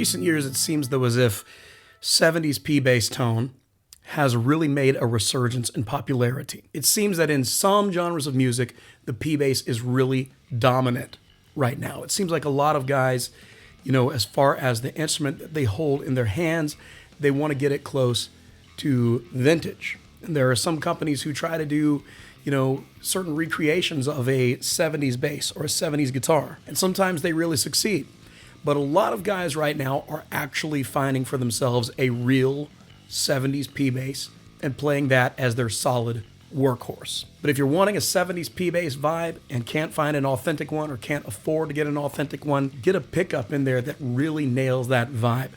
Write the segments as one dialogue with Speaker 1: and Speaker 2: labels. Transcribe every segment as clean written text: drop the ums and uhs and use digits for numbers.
Speaker 1: recent years, it seems though as if 70s P-bass tone has really made a resurgence in popularity. It seems that in some genres of music, the P-bass is really dominant right now. It seems like a lot of guys, as far as the instrument that they hold in their hands, they want to get it close to vintage. And there are some companies who try to do, certain recreations of a 70s bass or a 70s guitar. And sometimes they really succeed. But a lot of guys right now are actually finding for themselves a real 70s P-bass and playing that as their solid workhorse. But if you're wanting a 70s P-bass vibe and can't find an authentic one or can't afford to get an authentic one, get a pickup in there that really nails that vibe.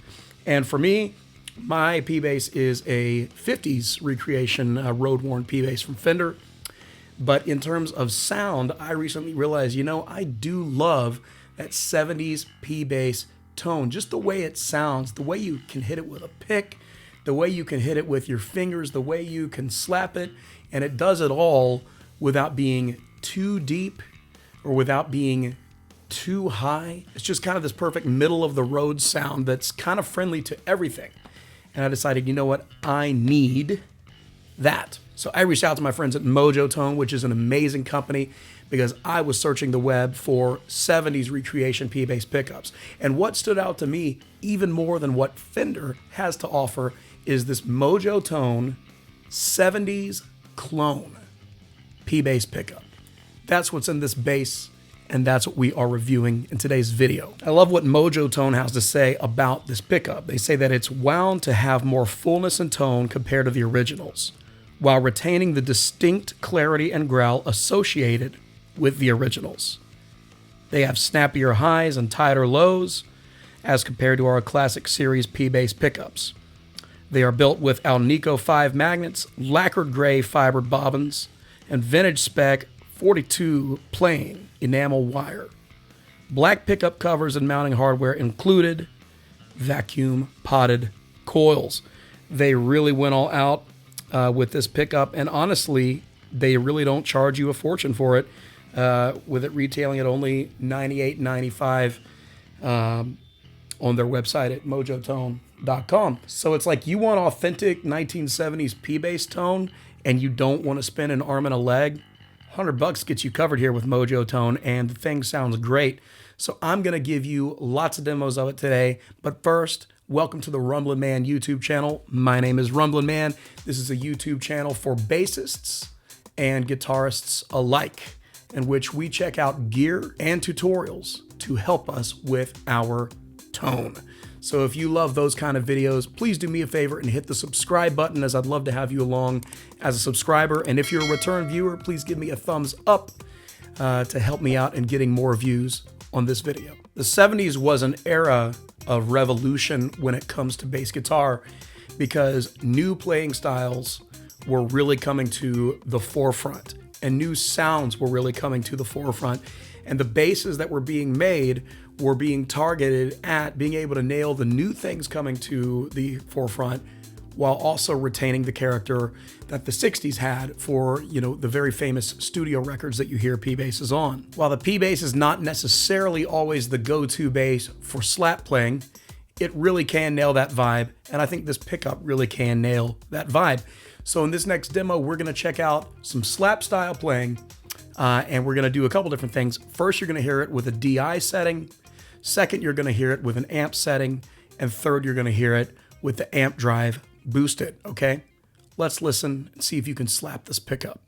Speaker 1: And for me, my P-bass is a 50s recreation road-worn P-bass from Fender. But in terms of sound, I recently realized, I do love that 70s P-bass tone. Just the way it sounds, the way you can hit it with a pick, the way you can hit it with your fingers, the way you can slap it, and it does it all without being too deep or without being too high. It's just kind of this perfect middle of the road sound that's kind of friendly to everything. And I decided, I need that. So I reached out to my friends at Mojotone, which is an amazing company, because I was searching the web for 70s recreation P-bass pickups. And what stood out to me even more than what Fender has to offer is this Mojotone 70s clone P-bass pickup. That's what's in this bass, and that's what we are reviewing in today's video. I love what Mojotone has to say about this pickup. They say that it's wound to have more fullness and tone compared to the originals, while retaining the distinct clarity and growl associated with the originals. They have snappier highs and tighter lows as compared to our classic series P-bass pickups. They are built with Alnico 5 magnets, lacquered gray fibered bobbins, and vintage spec 42 plain enamel wire. Black pickup covers and mounting hardware included, vacuum potted coils. They really went all out with this pickup, and honestly, they really don't charge you a fortune for it, with it retailing at only $98.95 on their website at mojotone.com. So it's like you want authentic 1970s P-bass tone and you don't want to spend an arm and a leg. $100 gets you covered here with Mojotone, and the thing sounds great. So I'm going to give you lots of demos of it today. But first, welcome to the Rumblin' Man YouTube channel. My name is Rumblin' Man. This is a YouTube channel for bassists and guitarists alike, in which we check out gear and tutorials to help us with our tone. So if you love those kind of videos, please do me a favor and hit the subscribe button, as I'd love to have you along as a subscriber. And if you're a return viewer, please give me a thumbs up to help me out in getting more views on this video. The 70s was an era of revolution when it comes to bass guitar, because new playing styles were really coming to the forefront and new sounds were really coming to the forefront, and the basses that were being made were being targeted at being able to nail the new things coming to the forefront while also retaining the character that the 60s had for, the very famous studio records that you hear P-basses on. While the P-bass is not necessarily always the go-to bass for slap playing, it really can nail that vibe, and I think this pickup really can nail that vibe. So in this next demo, we're gonna check out some slap style playing, and we're gonna do a couple different things. First, you're gonna hear it with a DI setting. Second, you're gonna hear it with an amp setting. And third, you're gonna hear it with the amp drive boosted, okay? Let's listen and see if you can slap this pickup.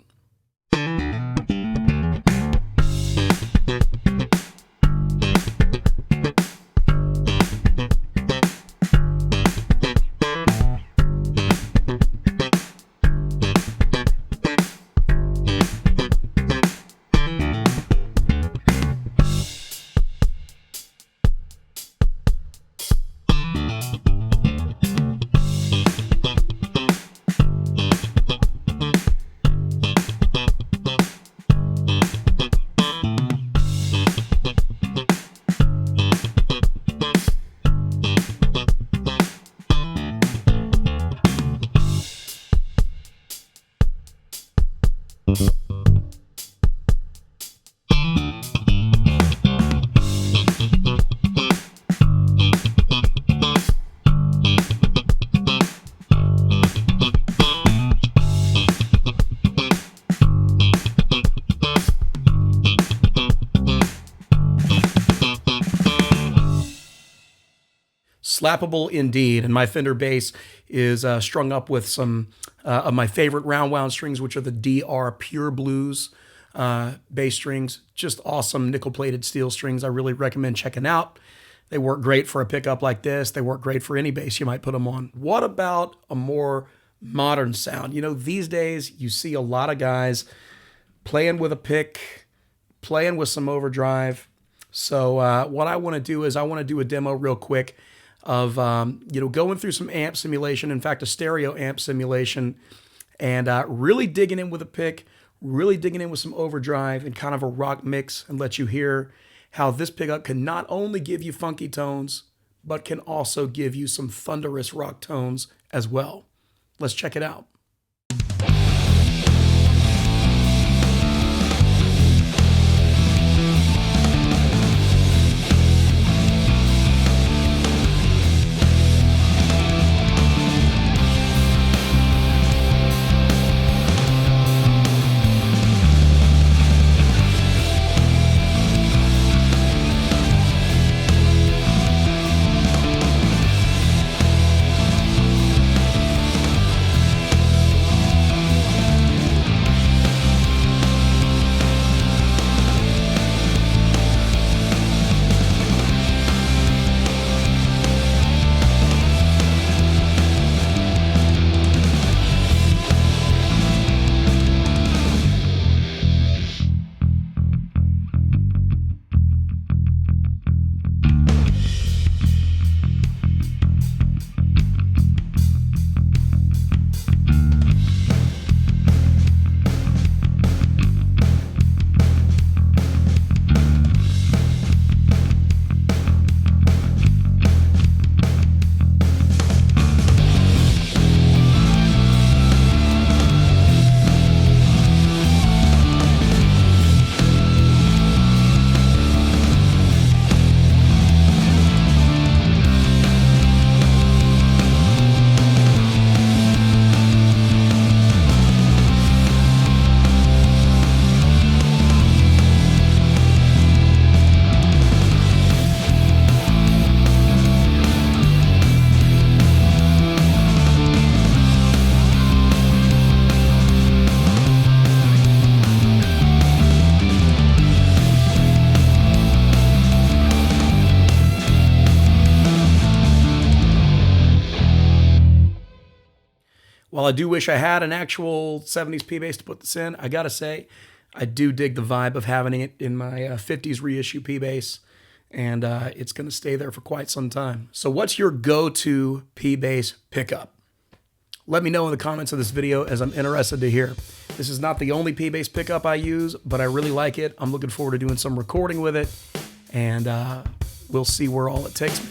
Speaker 1: lappable indeed. And my Fender bass is strung up with some of my favorite round wound strings, which are the DR Pure Blues bass strings. Just awesome nickel-plated steel strings I really recommend checking out. They work great for a pickup like this. They work great for any bass you might put them on. What about a more modern sound? You know, these days you see a lot of guys playing with a pick, playing with some overdrive. So what I want to do is I want to do a demo real quick of going through some amp simulation, in fact, a stereo amp simulation, and really digging in with a pick, really digging in with some overdrive and kind of a rock mix, and let you hear how this pickup can not only give you funky tones, but can also give you some thunderous rock tones as well. Let's check it out. While I do wish I had an actual 70s P bass to put this in, I gotta say, I do dig the vibe of having it in my 50s reissue P bass, and it's gonna stay there for quite some time. So what's your go-to P bass pickup? Let me know in the comments of this video, as I'm interested to hear. This is not the only P bass pickup I use, but I really like it. I'm looking forward to doing some recording with it, and we'll see where all it takes me.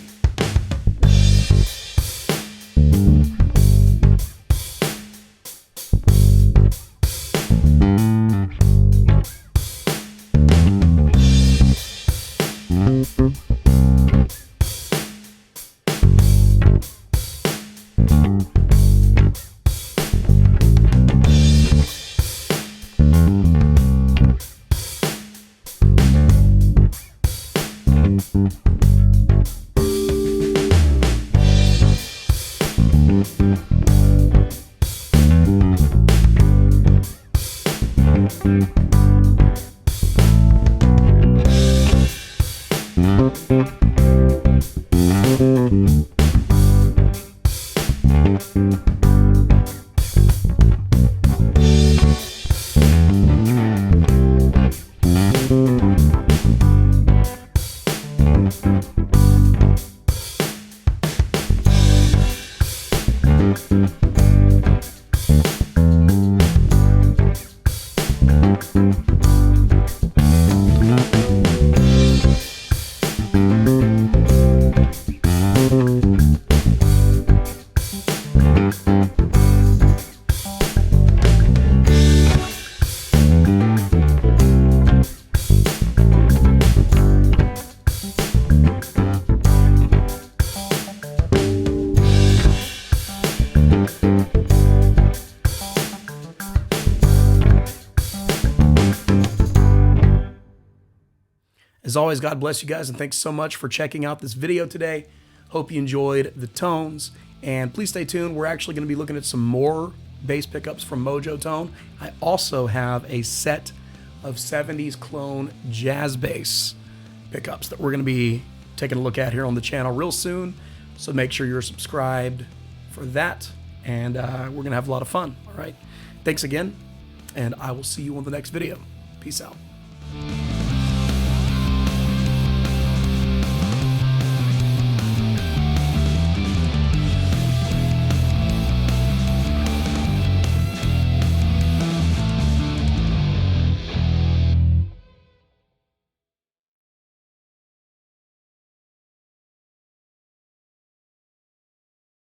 Speaker 1: As always, God bless you guys, and thanks so much for checking out this video today. Hope you enjoyed the tones, and please stay tuned. We're actually going to be looking at some more bass pickups from Mojotone. I also have a set of 70s clone jazz bass pickups that we're going to be taking a look at here on the channel real soon. So make sure you're subscribed for that, and we're going to have a lot of fun. All right. Thanks again, and I will see you on the next video. Peace out.